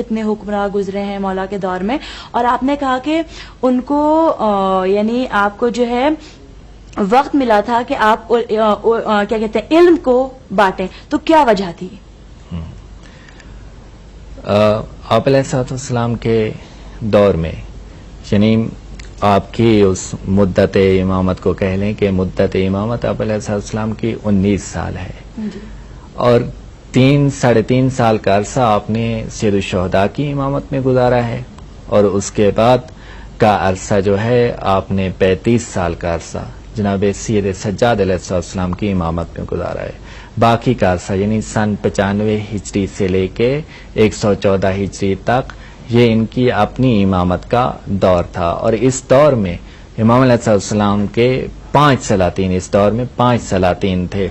کتنے حکمراں گزرے ہیں مولا کے دور میں، اور آپ نے کہا کہ ان کو یعنی آپ کو جو ہے وقت ملا تھا کہ آپ کیا کہتے ہیں علم کو بانٹیں، تو کیا وجہ تھی؟ آپ علیہ الصلوۃ والسلام کے دور میں، یعنی آپ کی اس مدت امامت کو کہہ لیں کہ مدت امامت آپ علیہ الصلوۃ والسلام کی 19 سال ہے، اور 3-3.5 سال کا عرصہ آپ نے سید الشہداء کی امامت میں گزارا ہے، اور اس کے بعد کا عرصہ جو ہے آپ نے 35 سال کا عرصہ جناب سید سجاد علیہ السلام کی امامت میں گزارا ہے۔ باقی کا عرصہ یعنی سن 95 ہجری سے لے کے 114 ہجری تک یہ ان کی اپنی امامت کا دور تھا، اور اس دور میں امام علیہ السلام کے 5 سلاطین، اس دور میں 5 سلاطین تھے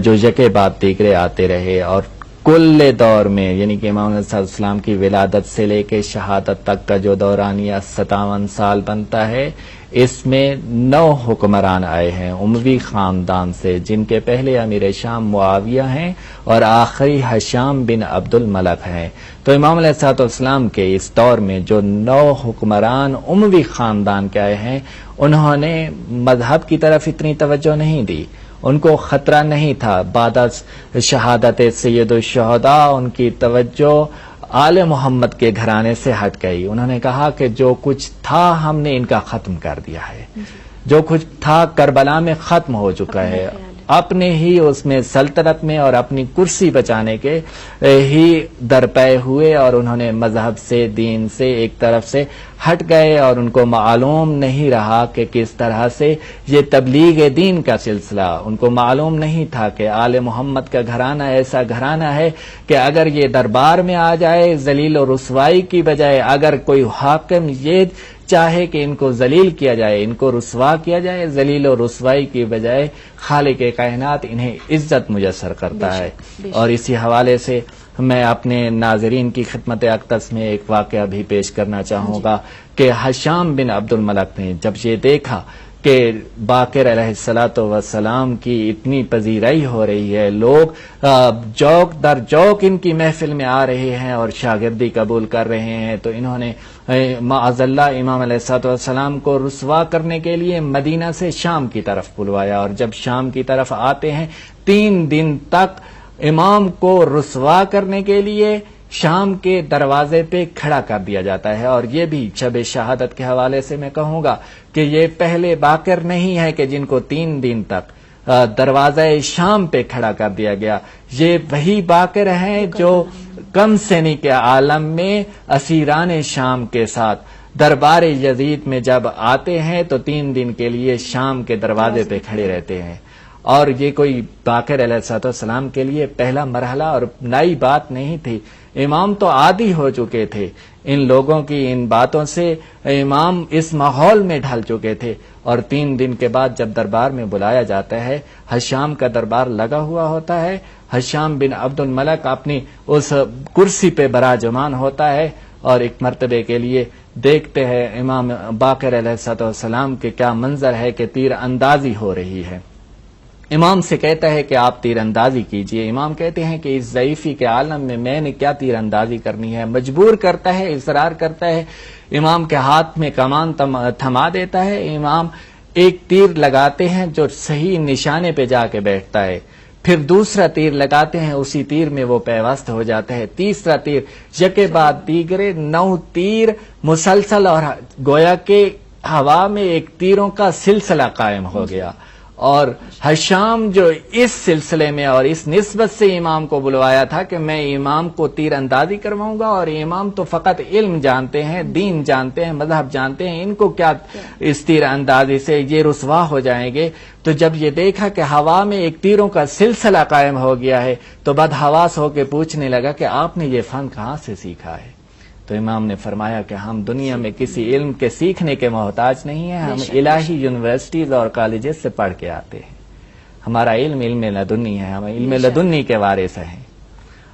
جو یکے بعد دیگرے آتے رہے، اور کل دور میں یعنی کہ امام علیہ السلام کی ولادت سے لے کے شہادت تک کا جو دورانیہ 57 سال بنتا ہے، اس میں 9 حکمران آئے ہیں اموی خاندان سے، جن کے پہلے امیر شام معاویہ ہیں اور آخری ہشام بن عبد الملک ہیں۔ تو امام علیہ السلام کے اس دور میں جو 9 حکمران اموی خاندان کے آئے ہیں، انہوں نے مذہب کی طرف اتنی توجہ نہیں دی، ان کو خطرہ نہیں تھا۔ بعد از شہادت سید الشہداء ان کی توجہ آل محمد کے گھرانے سے ہٹ گئی۔ انہوں نے کہا کہ جو کچھ تھا ہم نے ان کا ختم کر دیا ہے، جو کچھ تھا کربلا میں ختم ہو چکا ہے، اپنے ہی اس میں سلطنت میں اور اپنی کرسی بچانے کے ہی درپے ہوئے، اور انہوں نے مذہب سے دین سے ایک طرف سے ہٹ گئے، اور ان کو معلوم نہیں رہا کہ کس طرح سے یہ تبلیغ دین کا سلسلہ، ان کو معلوم نہیں تھا کہ آل محمد کا گھرانہ ایسا گھرانہ ہے کہ اگر یہ دربار میں آ جائے ذلیل و رسوائی کی بجائے، اگر کوئی حاکم یہ چاہے کہ ان کو ذلیل کیا جائے، ان کو رسوا کیا جائے، ذلیل و رسوائی کی بجائے خالق کائنات انہیں عزت میسر کرتا ہے۔ اور اسی حوالے سے میں اپنے ناظرین کی خدمت اقدس میں ایک واقعہ بھی پیش کرنا چاہوں گا کہ ہشام بن عبد الملک نے جب یہ دیکھا کہ باقر علیہ السلام کی اتنی پذیرائی ہو رہی ہے، لوگ جوک در جوک ان کی محفل میں آ رہے ہیں اور شاگردی قبول کر رہے ہیں، تو انہوں نے معاذ اللہ امام علیہ السلام کو رسوا کرنے کے لیے مدینہ سے شام کی طرف بلوایا، اور جب شام کی طرف آتے ہیں 3 دن تک امام کو رسوا کرنے کے لیے شام کے دروازے پہ کھڑا کر دیا جاتا ہے۔ اور یہ بھی شب شہادت کے حوالے سے میں کہوں گا کہ یہ پہلے باقر نہیں ہے کہ جن کو 3 دن تک دروازہ شام پہ کھڑا کر دیا گیا، یہ وہی باقر ہیں جو کم سنی کے عالم میں اسیران شام کے ساتھ دربار یزید میں جب آتے ہیں تو 3 دن کے لیے شام کے دروازے پہ کھڑے رہتے ہیں۔ اور یہ کوئی باقر علیہ السلام کے لیے پہلا مرحلہ اور نئی بات نہیں تھی، امام تو عادی ہو چکے تھے ان لوگوں کی ان باتوں سے، امام اس ماحول میں ڈھل چکے تھے۔ اور 3 دن کے بعد جب دربار میں بلایا جاتا ہے، ہشام کا دربار لگا ہوا ہوتا ہے، ہشام بن عبد الملک اپنی اس کرسی پہ براجمان ہوتا ہے، اور ایک مرتبے کے لیے دیکھتے ہیں امام باقر علیہ السلام کے کیا منظر ہے کہ تیر اندازی ہو رہی ہے۔ امام سے کہتا ہے کہ آپ تیر اندازی کیجئے، امام کہتے ہیں کہ اس ضعیفی کے عالم میں نے کیا تیر اندازی کرنی ہے، مجبور کرتا ہے، اصرار کرتا ہے، امام کے ہاتھ میں کمان تھما دیتا ہے، امام ایک تیر لگاتے ہیں جو صحیح نشانے پہ جا کے بیٹھتا ہے، پھر دوسرا تیر لگاتے ہیں، اسی تیر میں وہ پیوست ہو جاتا ہے، تیسرا تیر، یکے بعد دیگرے 9 تیر مسلسل، اور گویا کہ ہوا میں ایک تیروں کا سلسلہ قائم ہو گیا۔ اور ہشام جو اس سلسلے میں اور اس نسبت سے امام کو بلوایا تھا کہ میں امام کو تیر اندازی کرواؤں گا، اور امام تو فقط علم جانتے ہیں، دین جانتے ہیں، مذہب جانتے ہیں، ان کو کیا اس تیر اندازی سے یہ رسوا ہو جائیں گے۔ تو جب یہ دیکھا کہ ہوا میں ایک تیروں کا سلسلہ قائم ہو گیا ہے تو بدحواس ہو کے پوچھنے لگا کہ آپ نے یہ فن کہاں سے سیکھا ہے؟ تو امام نے فرمایا کہ ہم دنیا میں کسی علم کے سیکھنے کے محتاج نہیں ہیں، ہم الہی یونیورسٹیز اور کالجز سے پڑھ کے آتے ہیں، ہمارا علم لدنی ہے، ہم علم لدنی کے وارث ہیں۔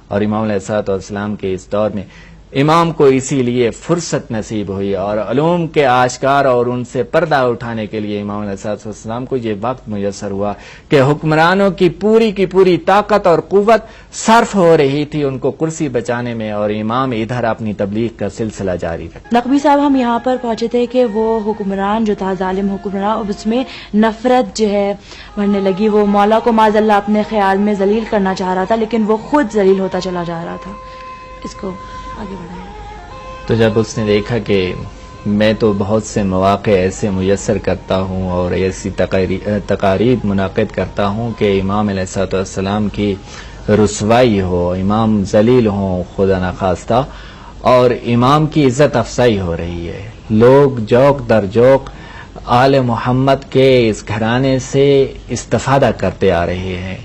اور امام علیہ السلام کے اس دور میں امام کو اسی لیے فرصت نصیب ہوئی اور علوم کے آشکار اور ان سے پردہ اٹھانے کے لیے امام علیہ السلام کو یہ وقت میسر ہوا کہ حکمرانوں کی پوری طاقت اور قوت صرف ہو رہی تھی ان کو کرسی بچانے میں، اور امام ادھر اپنی تبلیغ کا سلسلہ جاری رکھا۔ نقوی صاحب، ہم یہاں پر پہنچے تھے کہ وہ حکمران جو تھا، ظالم حکمران، اس میں نفرت جو ہے بڑھنے لگی، وہ مولا کو معاذ اللہ اپنے خیال میں ذلیل کرنا چاہ رہا تھا، لیکن وہ خود ذلیل ہوتا چلا جا رہا تھا۔ اس کو آگے بڑھائیں۔ تو جب اس نے دیکھا کہ میں تو بہت سے مواقع ایسے میسر کرتا ہوں اور ایسی تقاریب منعقد کرتا ہوں کہ امام علیہ السلام کی رسوائی ہو، امام ذلیل ہوں خدا نخواستہ، اور امام کی عزت افزائی ہو رہی ہے، لوگ جوق در جوق آل محمد کے اس گھرانے سے استفادہ کرتے آ رہے ہیں،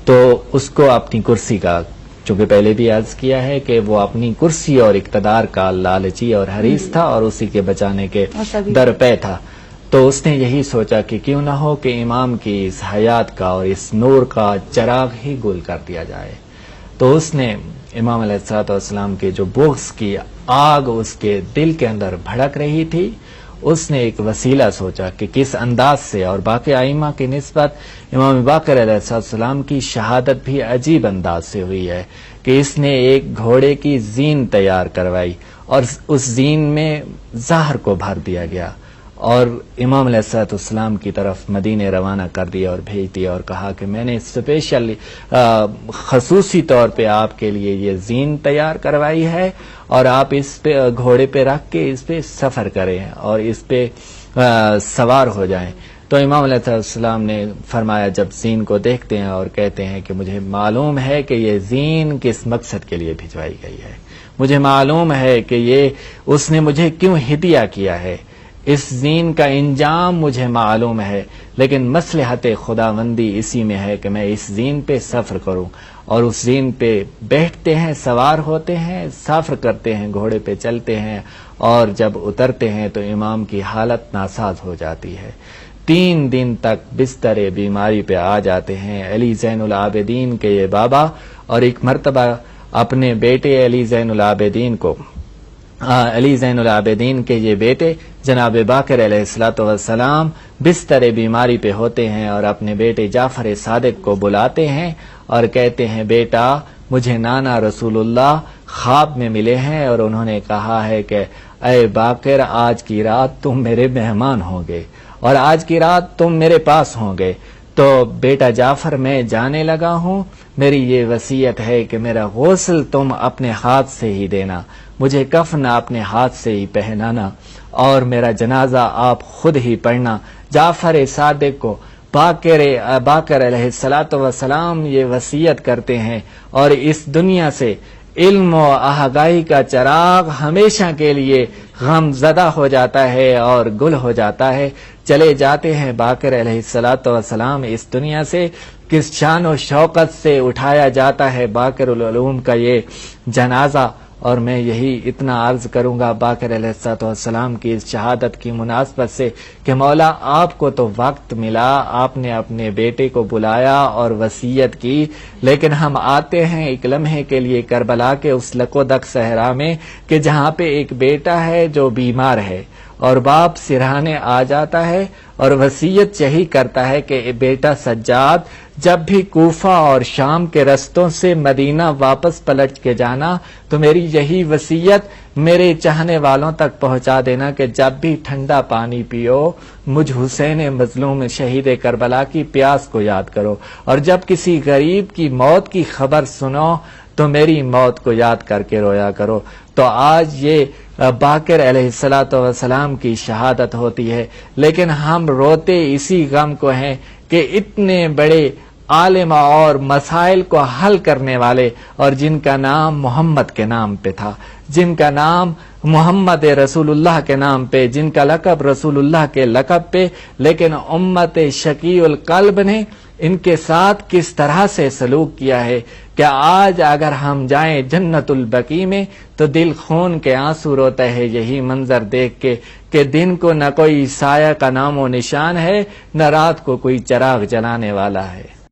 تو اس کو اپنی کرسی کا، چونکہ پہلے بھی عرض کیا ہے کہ وہ اپنی کرسی اور اقتدار کا لالچی اور حریص تھا اور اسی کے بچانے کے درپے تھا، تو اس نے یہی سوچا کہ کیوں نہ ہو کہ امام کی اس حیات کا اور اس نور کا چراغ ہی گل کر دیا جائے۔ تو اس نے امام علیہ السلام کے جو بغض کی آگ اس کے دل کے اندر بھڑک رہی تھی، اس نے ایک وسیلہ سوچا کہ کس انداز سے، اور باقی ائمہ کی نسبت امام باقر علیہ السلام کی شہادت بھی عجیب انداز سے ہوئی ہے کہ اس نے ایک گھوڑے کی زین تیار کروائی اور اس زین میں زہر کو بھر دیا گیا اور امام علیہ السلام کی طرف مدینے روانہ کر دیا اور بھیج دیا اور کہا کہ میں نے اسپیشل خصوصی طور پہ آپ کے لیے یہ زین تیار کروائی ہے اور آپ اس پہ گھوڑے پہ رکھ کے اس پہ سفر کریں اور اس پہ سوار ہو جائیں۔ تو امام علیہ السلام نے فرمایا، جب زین کو دیکھتے ہیں اور کہتے ہیں کہ مجھے معلوم ہے کہ یہ زین کس مقصد کے لیے بھجوائی گئی ہے، مجھے معلوم ہے کہ یہ اس نے مجھے کیوں ہدیہ کیا ہے، اس زین کا انجام مجھے معلوم ہے، لیکن مصلحت خداوندی اسی میں ہے کہ میں اس زین پہ سفر کروں، اور اس زین پہ بیٹھتے ہیں، سوار ہوتے ہیں، سفر کرتے ہیں، گھوڑے پہ چلتے ہیں، اور جب اترتے ہیں تو امام کی حالت ناساز ہو جاتی ہے، 3 دن تک بستر بیماری پہ آ جاتے ہیں۔ علی زین العابدین کے یہ بابا اور ایک مرتبہ اپنے بیٹے علی زین العابدین کے یہ بیٹے جناب باقر علیہ السلام بستر بیماری پہ ہوتے ہیں اور اپنے بیٹے جعفر صادق کو بلاتے ہیں اور کہتے ہیں، بیٹا مجھے نانا رسول اللہ خواب میں ملے ہیں اور انہوں نے کہا ہے کہ اے باقر، آج کی رات تم میرے مہمان ہوں گے اور آج کی رات تم میرے پاس ہوں گے۔ تو بیٹا جعفر، میں جانے لگا ہوں، میری یہ وصیت ہے کہ میرا غسل تم اپنے ہاتھ سے ہی دینا، مجھے کفن اپنے ہاتھ سے ہی پہنانا اور میرا جنازہ آپ خود ہی پڑھنا۔ جعفر صادق کو باقر علیہ السلام یہ وصیت کرتے ہیں اور اس دنیا سے علم و آگاہی کا چراغ ہمیشہ کے لیے غم زدہ ہو جاتا ہے اور گل ہو جاتا ہے۔ چلے جاتے ہیں باقر علیہ السلام اس دنیا سے، کس شان و شوقت سے اٹھایا جاتا ہے باقر العلوم کا یہ جنازہ، اور میں یہی اتنا عرض کروں گا باقر علیہ السلام کی اس شہادت کی مناسبت سے کہ مولا آپ کو تو وقت ملا، آپ نے اپنے بیٹے کو بلایا اور وصیت کی، لیکن ہم آتے ہیں ایک لمحے کے لیے کربلا کے اس لقودق صحرا میں کہ جہاں پہ ایک بیٹا ہے جو بیمار ہے اور باپ سرہانے آ جاتا ہے اور وصیت یہی کرتا ہے کہ بیٹا سجاد، جب بھی کوفہ اور شام کے رستوں سے مدینہ واپس پلٹ کے جانا تو میری یہی وصیت میرے چاہنے والوں تک پہنچا دینا کہ جب بھی ٹھنڈا پانی پیو مجھ حسین مظلوم شہید کربلا کی پیاس کو یاد کرو، اور جب کسی غریب کی موت کی خبر سنو تو میری موت کو یاد کر کے رویا کرو۔ تو آج یہ باقر علیہ السلام کی شہادت ہوتی ہے، لیکن ہم روتے اسی غم کو ہیں کہ اتنے بڑے عالم اور مسائل کو حل کرنے والے اور جن کا نام محمد کے نام پہ تھا، جن کا نام محمد رسول اللہ کے نام پہ، جن کا لقب رسول اللہ کے لقب پہ، لیکن امت شقی القلب نے ان کے ساتھ کس طرح سے سلوک کیا ہے کہ آج اگر ہم جائیں جنت البقیع میں تو دل خون کے آنسو روتا ہے یہی منظر دیکھ کے کہ دن کو نہ کوئی سایہ کا نام و نشان ہے، نہ رات کو کوئی چراغ جلانے والا ہے۔